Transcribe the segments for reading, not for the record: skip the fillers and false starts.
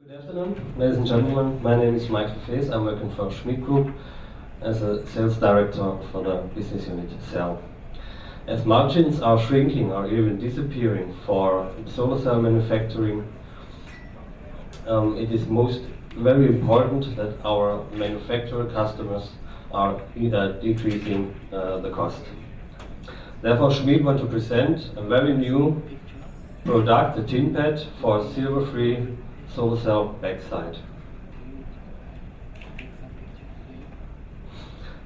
Good afternoon, ladies and gentlemen. My name is Michael Vees. I'm working for Schmid Group as a sales director for the business unit Cell. As margins are shrinking or even disappearing for solar cell manufacturing, it is very important that our manufacturer customers are decreasing the cost. Therefore, Schmid want to present a very new product, the TinPad for silver-free solar cell backside.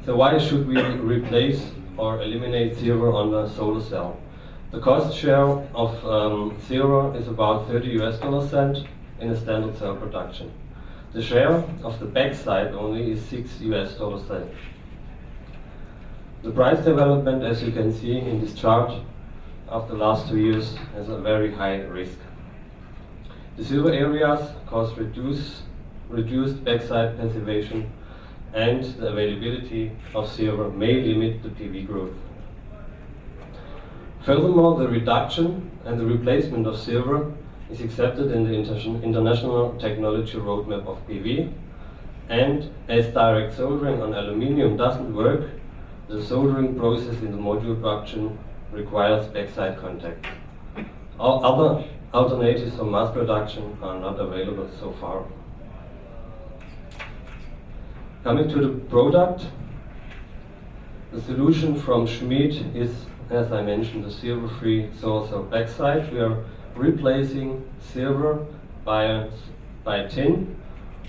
So why should we replace or eliminate silver on the solar cell? The cost share of silver is about 30 US cent in a standard cell production. The share of the backside only is 6 US cent. The price development, as you can see in this chart, after the last 2 years has a very high risk. The silver areas cause reduced backside passivation, and the availability of silver may limit the PV growth. Furthermore, the reduction and the replacement of silver is accepted in the international technology roadmap of PV, and as direct soldering on aluminium doesn't work, the soldering process in the module production requires backside contact. All other alternatives for mass production are not available so far. Coming to the product, the solution from Schmid is, as I mentioned, the silver-free solar cell backside. We are replacing silver by tin,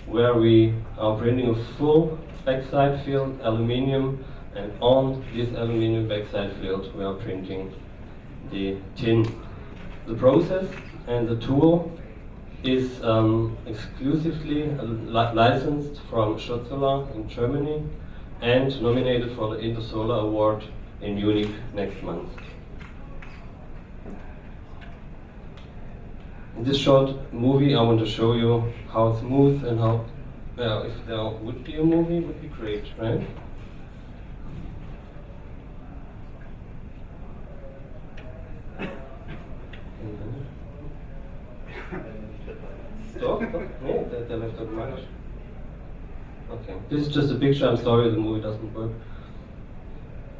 where we are printing a full backside field aluminium, and on this aluminium backside field we are printing the tin. The process and the tool is exclusively licensed from Schmid in Germany and nominated for the Intersolar Award in Munich next month. In this short movie I want to show you how smooth and how, well, if there would be a movie, it would be great, right? Nee, der läuft automatisch. Okay, this is just a picture, I'm sorry the movie doesn't work.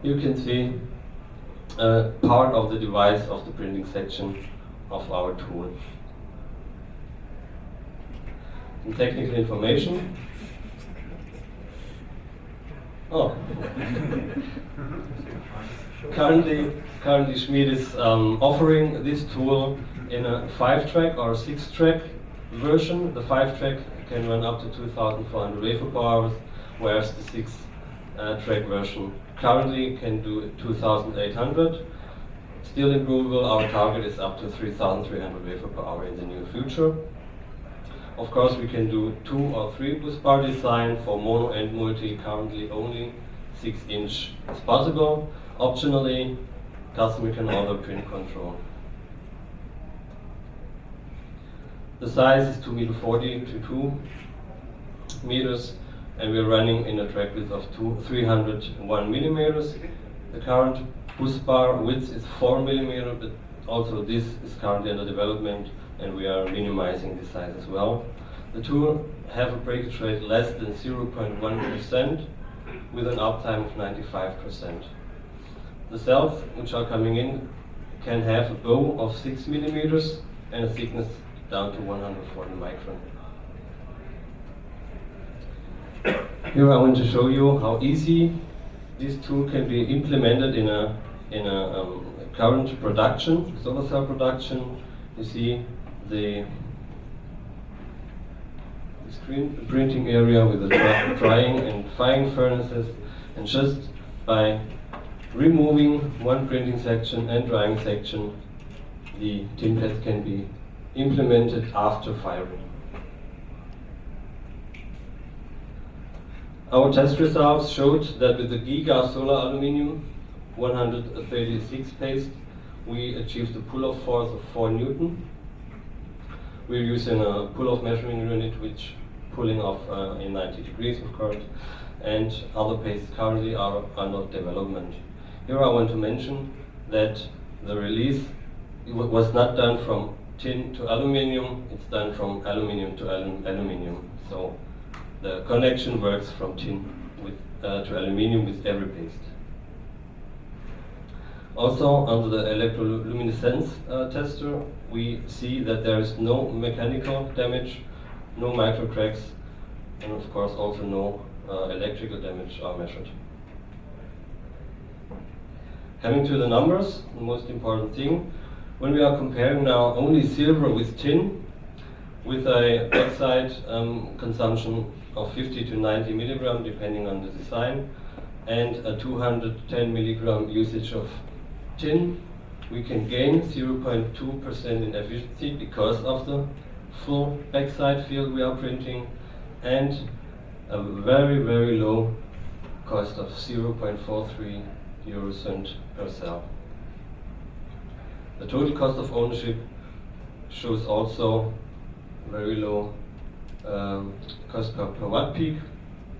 You can see part of the device of the printing section of our tool. Some technical information. Oh. Currently Schmid is offering this tool in a 5-track or 6-track version. The 5-track can run up to 2,400 wafer per hours, whereas the 6-track version currently can do 2,800. Still improvable, our target is up to 3,300 wafer per hour in the near future. Of course, we can do 2 or 3 bus bar design for mono and multi. Currently only 6-inch is possible. Optionally, customer can order print control. The size is 2.40 m to 2 meters, and we're running in a track width of 301 millimeters. The current bus bar width is 4 millimeters, but also this is currently under development, and we are minimizing the size as well. The tool have a breakage rate less than 0.1% with an uptime of 95%. The cells which are coming in can have a bow of 6 millimeters and a thickness down to 140 micron. Here I want to show you how easy this tool can be implemented in a current production, solar cell production. You see the screen printing area with the drying and firing furnaces, and just by removing one printing section and drying section, the TinPad can be implemented after firing. Our test results showed that with the Giga solar aluminium 136 paste, we achieved a pull-off force of 4 Newton. We're using a pull-off measuring unit which pulling off in 90 degrees, of course, and other pastes currently are under development. Here I want to mention that the release was not done from tin to aluminium, it's done from aluminium to aluminium. So the connection works from tin to aluminium with every paste. Also, under the electroluminescence tester, we see that there is no mechanical damage, no micro cracks, and of course also no electrical damage are measured. Coming to the numbers, the most important thing, when we are comparing now only silver with tin, with a backside consumption of 50 to 90 milligram depending on the design, and a 210 milligram usage of tin, we can gain 0.2% in efficiency because of the full backside field we are printing, and a very, very low cost of 0.43 eurocent per cell. The total cost of ownership shows also very low cost per watt peak.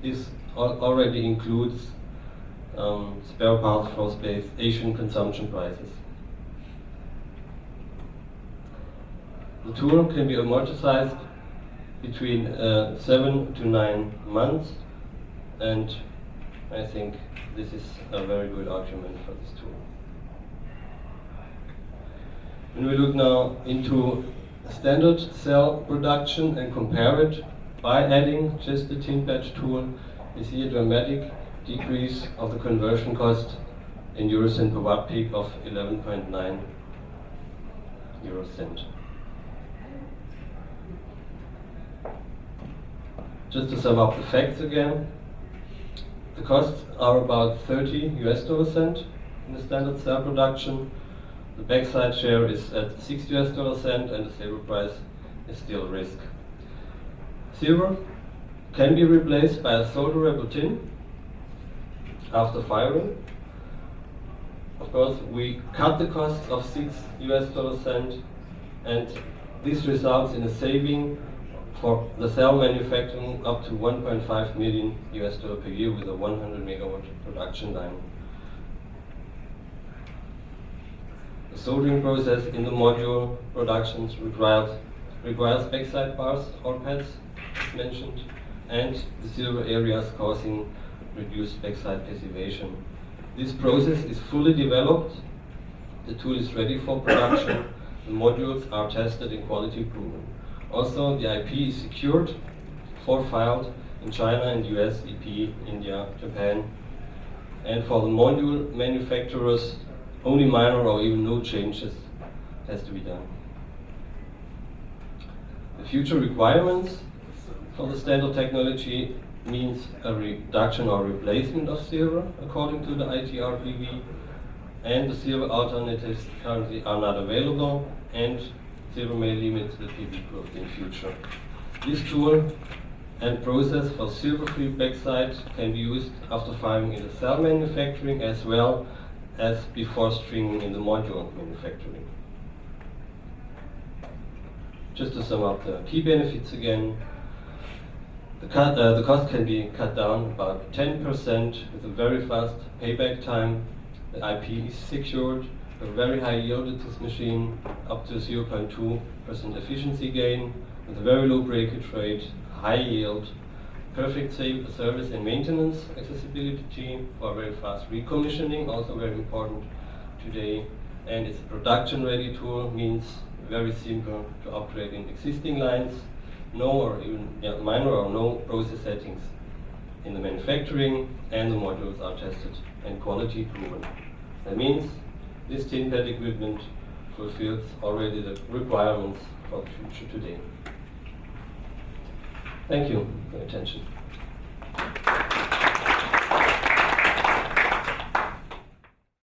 This already includes spare parts, floor space, Asian consumption prices. The tool can be amortized between 7 to 9 months, and I think this is a very good argument for this tool. When we look now into standard cell production and compare it by adding just the TinPad tool, we see a dramatic decrease of the conversion cost in eurocent per watt peak of 11.9 eurocent. Just to sum up the facts again, the costs are about 30 US dollar cent in the standard cell production. The backside share is at 6 US dollar cent, and the silver price is still risk. Silver can be replaced by a solderable tin after firing. Of course, we cut the costs of 6 US dollar cent, and this results in a saving for the cell manufacturing up to 1.5 million US dollar per year with a 100 megawatt production line. The soldering process in the module productions requires backside bars or pads, as mentioned, and the silver areas causing reduced backside passivation. This process is fully developed, the tool is ready for production, the modules are tested and quality proven. Also, the IP is secured, filed in China and US, EP, India, Japan, and for the module manufacturers, only minor or even no changes has to be done. The future requirements for the standard technology means a reduction or replacement of silver according to the IPVEA, and the silver alternatives currently are not available, and silver may limit the PV growth in future. This tool and process for silver-free backside can be used after firing in the cell manufacturing as well as before stringing in the module manufacturing. Just to sum up the key benefits again, the cost can be cut down about 10% with a very fast payback time. The IP is secured, a very high yield at this machine, up to 0.2% efficiency gain, with a very low breakage rate, high yield, perfect service and maintenance accessibility for very fast recommissioning, also very important today, and it's a production ready tool, means very simple to upgrade in existing lines, no or even minor or no process settings in the manufacturing, and the modules are tested and quality proven. That means this TinPad equipment fulfills already the requirements for the future today. Thank you for your attention.